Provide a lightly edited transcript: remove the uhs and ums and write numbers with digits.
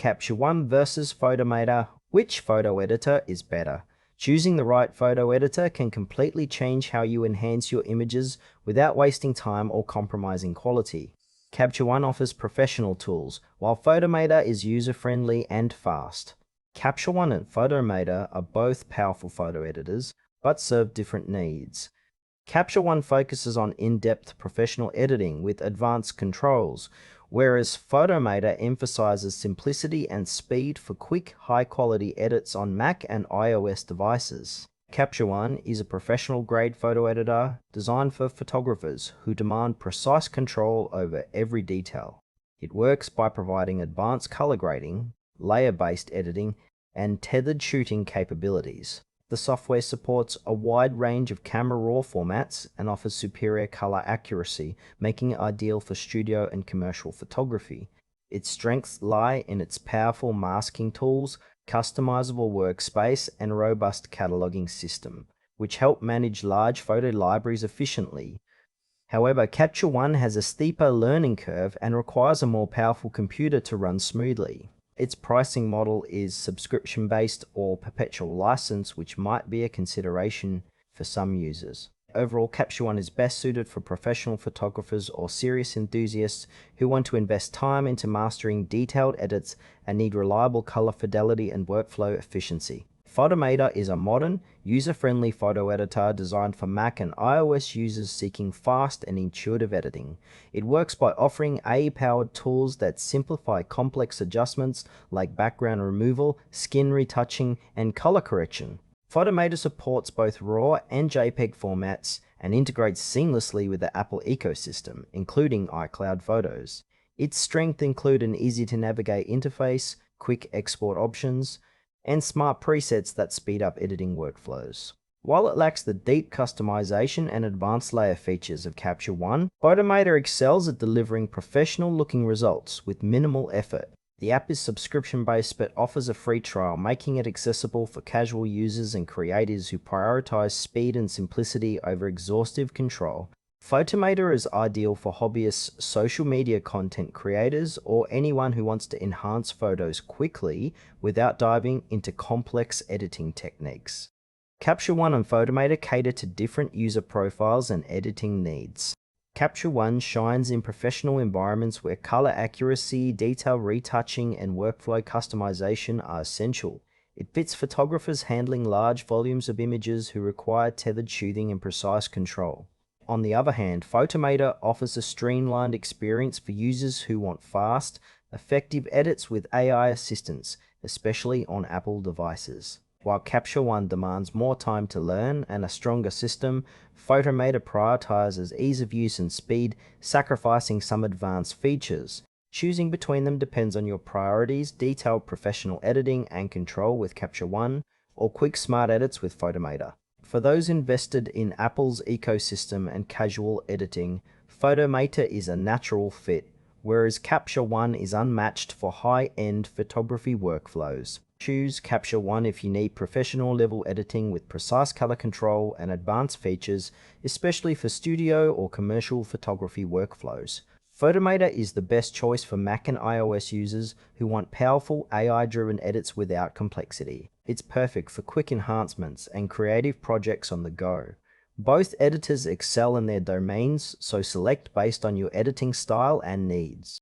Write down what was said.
Capture One versus Photomator, which photo editor is better? Choosing the right photo editor can completely change how you enhance your images without wasting time or compromising quality. Capture One offers professional tools, while Photomator is user-friendly and fast. Capture One and Photomator are both powerful photo editors, but serve different needs. Capture One focuses on in-depth professional editing with advanced controls, whereas Photomator emphasizes simplicity and speed for quick, high-quality edits on Mac and iOS devices. Capture One is a professional-grade photo editor designed for photographers who demand precise control over every detail. It works by providing advanced color grading, layer-based editing, and tethered shooting capabilities. The software supports a wide range of camera raw formats and offers superior color accuracy, making it ideal for studio and commercial photography. Its strengths lie in its powerful masking tools, customizable workspace, and robust cataloging system, which help manage large photo libraries efficiently. However, Capture One has a steeper learning curve and requires a more powerful computer to run smoothly. Its pricing model is subscription-based or perpetual license, which might be a consideration for some users. Overall, Capture One is best suited for professional photographers or serious enthusiasts who want to invest time into mastering detailed edits and need reliable color fidelity and workflow efficiency. Photomator is a modern, user-friendly photo editor designed for Mac and iOS users seeking fast and intuitive editing. It works by offering AI-powered tools that simplify complex adjustments like background removal, skin retouching, and color correction. Photomator supports both RAW and JPEG formats and integrates seamlessly with the Apple ecosystem, including iCloud Photos. Its strengths include an easy-to-navigate interface, quick export options, and smart presets that speed up editing workflows. While it lacks the deep customization and advanced layer features of Capture One, Photomator excels at delivering professional-looking results with minimal effort. The app is subscription-based but offers a free trial, making it accessible for casual users and creators who prioritize speed and simplicity over exhaustive control. Photomator is ideal for hobbyists, social media content creators, or anyone who wants to enhance photos quickly without diving into complex editing techniques. Capture One and Photomator cater to different user profiles and editing needs. Capture One shines in professional environments where color accuracy, detail retouching, and workflow customization are essential. It fits photographers handling large volumes of images who require tethered shooting and precise control. On the other hand, Photomator offers a streamlined experience for users who want fast, effective edits with AI assistance, especially on Apple devices. While Capture One demands more time to learn and a stronger system, Photomator prioritizes ease of use and speed, sacrificing some advanced features. Choosing between them depends on your priorities: detailed professional editing and control with Capture One, or quick smart edits with Photomator. For those invested in Apple's ecosystem and casual editing, Photomator is a natural fit, whereas Capture One is unmatched for high-end photography workflows. Choose Capture One if you need professional-level editing with precise color control and advanced features, especially for studio or commercial photography workflows. Photomator is the best choice for Mac and iOS users who want powerful AI-driven edits without complexity. It's perfect for quick enhancements and creative projects on the go. Both editors excel in their domains, so select based on your editing style and needs.